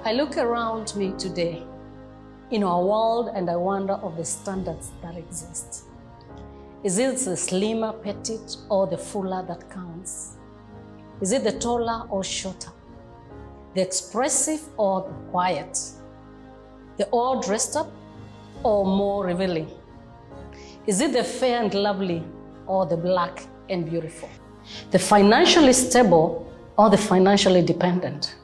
I look around me today in our world and I wonder of the standards that exist. Is it the slimmer, petite, or the fuller that counts? Is it the taller or shorter? The expressive or the quiet? The all dressed up or more revealing? Is it the fair and lovely or the black and beautiful? The financially stable or the financially dependent?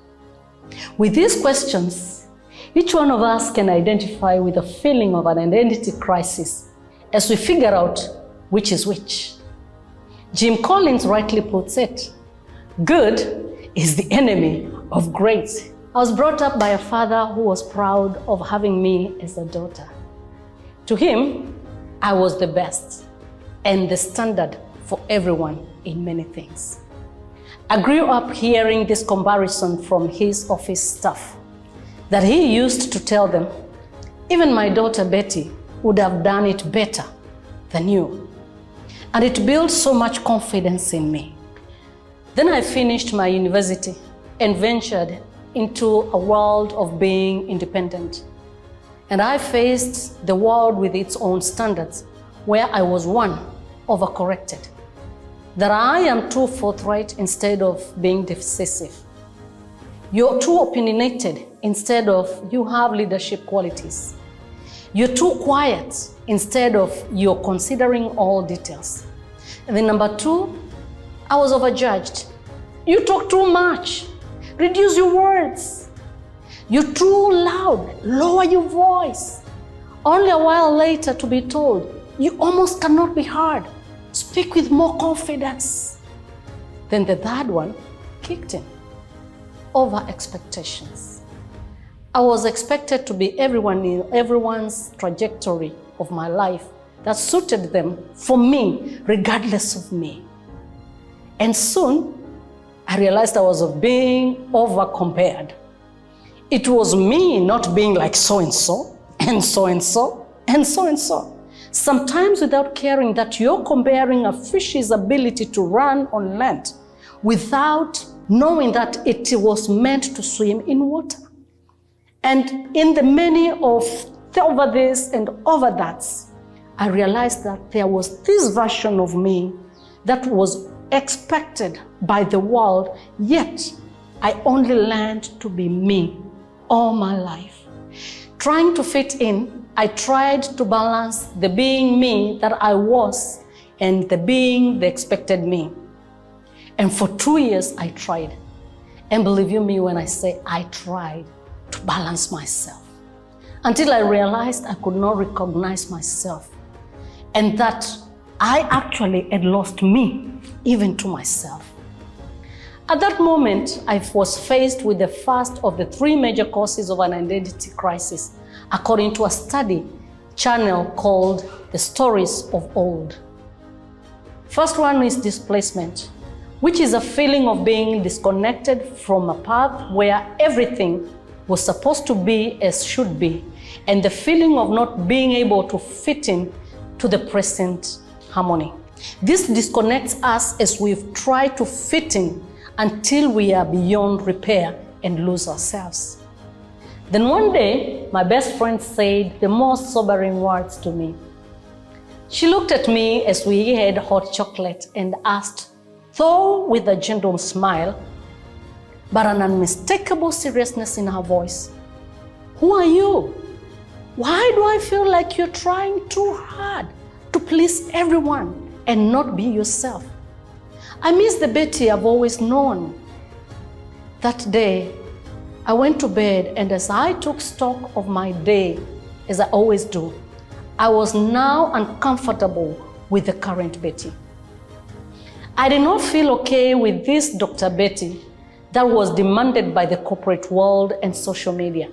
With these questions, each one of us can identify with a feeling of an identity crisis as we figure out which is which. Jim Collins rightly puts it, good is the enemy of great. I was brought up by a father who was proud of having me as a daughter. To him, I was the best and the standard for everyone in many things. I grew up hearing this comparison from his office staff that he used to tell them, even my daughter Betty would have done it better than you. And it built so much confidence in me. Then I finished my university and ventured into a world of being independent. And I faced the world with its own standards, where I was overcorrected. That I am too forthright instead of being decisive. You're too opinionated instead of you have leadership qualities. You're too quiet instead of you're considering all details. And then number two, I was overjudged. You talk too much. Reduce your words. You're too loud. Lower your voice. Only a while later to be told, you almost cannot be heard. Speak with more confidence. Then the third one kicked in. Over expectations. I was expected to be everyone's trajectory of my life that suited them for me, regardless of me. And soon, I realized I was being over-compared. It was me not being like so-and-so, and so-and-so, and so-and-so. Sometimes without caring that you're comparing a fish's ability to run on land without knowing that it was meant to swim in water. And in the many of over this and over that, I realized that there was this version of me that was expected by the world, yet I only learned to be me all my life. Trying to fit in, I tried to balance the being me that I was and the being the expected me. And for 2 years, I tried. And believe you me when I say I tried to balance myself until I realized I could not recognize myself and that I actually had lost me even to myself. At that moment, I was faced with the first of the 3 major causes of an identity crisis, according to a study channel called The Stories of Old. First one is displacement, which is a feeling of being disconnected from a path where everything was supposed to be as should be, and the feeling of not being able to fit in to the present harmony. This disconnects us as we've tried to fit in until we are beyond repair and lose ourselves. Then one day, my best friend said the most sobering words to me. She looked at me as we had hot chocolate and asked, though with a gentle smile, but an unmistakable seriousness in her voice, "Who are you? Why do I feel like you're trying too hard to please everyone and not be yourself? I miss the Betty I've always known." That day, I went to bed, and as I took stock of my day, as I always do, I was now uncomfortable with the current Betty. I did not feel okay with this Dr. Betty that was demanded by the corporate world and social media,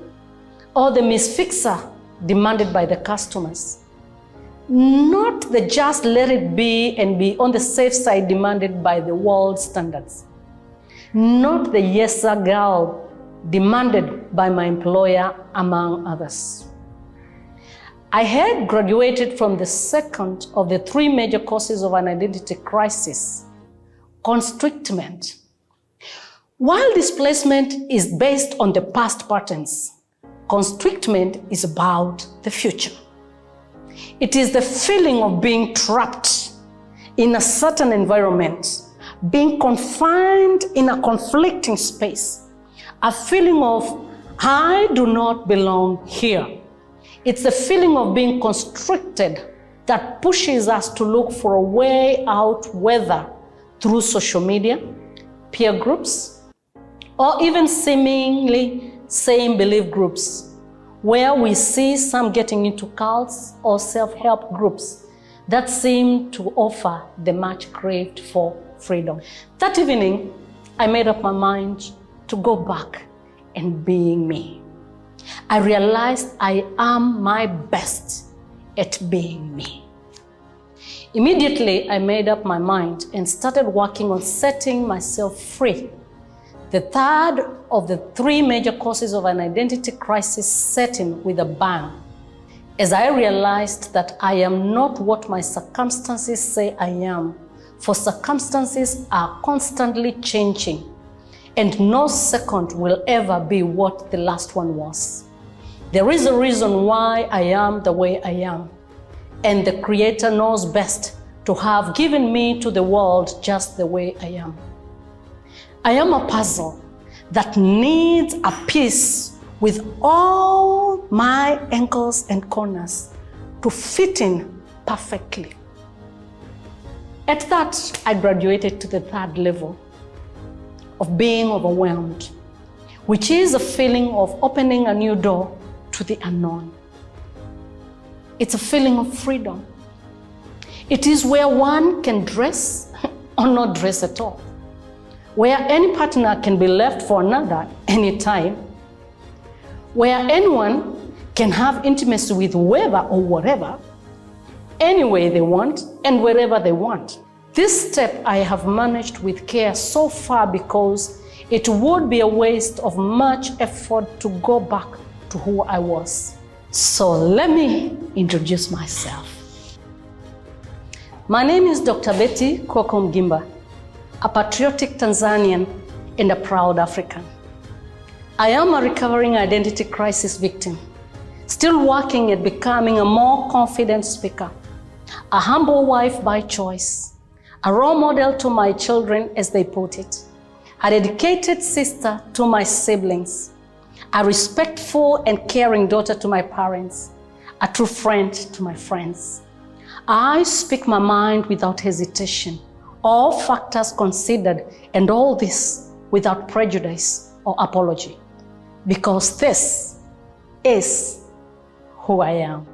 or the Miss Fixer demanded by the customers. Not the just let it be and be on the safe side demanded by the world standards. Not the yes sir girl demanded by my employer, among others. I had graduated from the second of the 3 major causes of an identity crisis, constrictment, While displacement is based on the past patterns, constrictment is about the future. It is the feeling of being trapped in a certain environment, being confined in a conflicting space, a feeling of, I do not belong here. It's the feeling of being constricted that pushes us to look for a way out, whether through social media, peer groups, or even seemingly same belief groups, where we see some getting into cults or self-help groups that seem to offer the much craved for freedom. That evening, I made up my mind to go back and being me. I realized I am my best at being me. Immediately, I made up my mind and started working on setting myself free. The third of the three major causes of an identity crisis set in with a bang, as I realized that I am not what my circumstances say I am, for circumstances are constantly changing, and no second will ever be what the last one was. There is a reason why I am the way I am, and the Creator knows best to have given me to the world just the way I am. I am a puzzle that needs a piece with all my angles and corners to fit in perfectly. At that, I graduated to the third level of being overwhelmed, which is a feeling of opening a new door to the unknown. It's a feeling of freedom. It is where one can dress or not dress at all, where any partner can be left for another anytime, where anyone can have intimacy with whoever or whatever, any way they want and wherever they want. This step I have managed with care so far because it would be a waste of much effort to go back to who I was. So let me introduce myself. My name is Dr. Betty Kwoko Mgimba, a patriotic Tanzanian and a proud African. I am a recovering identity crisis victim, still working at becoming a more confident speaker, a humble wife by choice, a role model to my children as they put it, a dedicated sister to my siblings, a respectful and caring daughter to my parents, a true friend to my friends. I speak my mind without hesitation, all factors considered, and all this without prejudice or apology, because this is who I am.